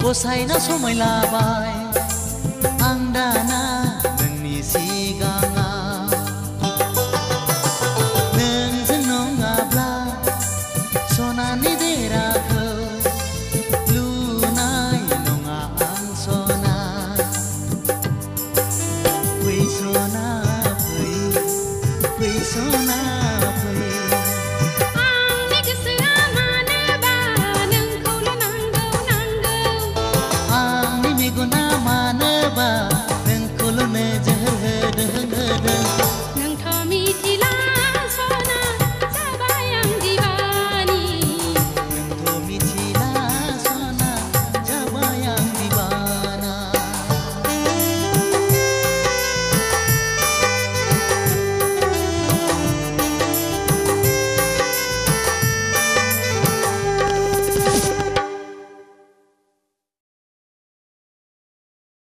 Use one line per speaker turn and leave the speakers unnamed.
गसाइना समाय लाबाय आं दाना नोंनि सिगाङाव नोंजों नङाब्ला सनानि देराखौ लुनाय नङा आं सना फै सना फै सना फै मेगना मानोबा नोंखौल' नोजोर होदों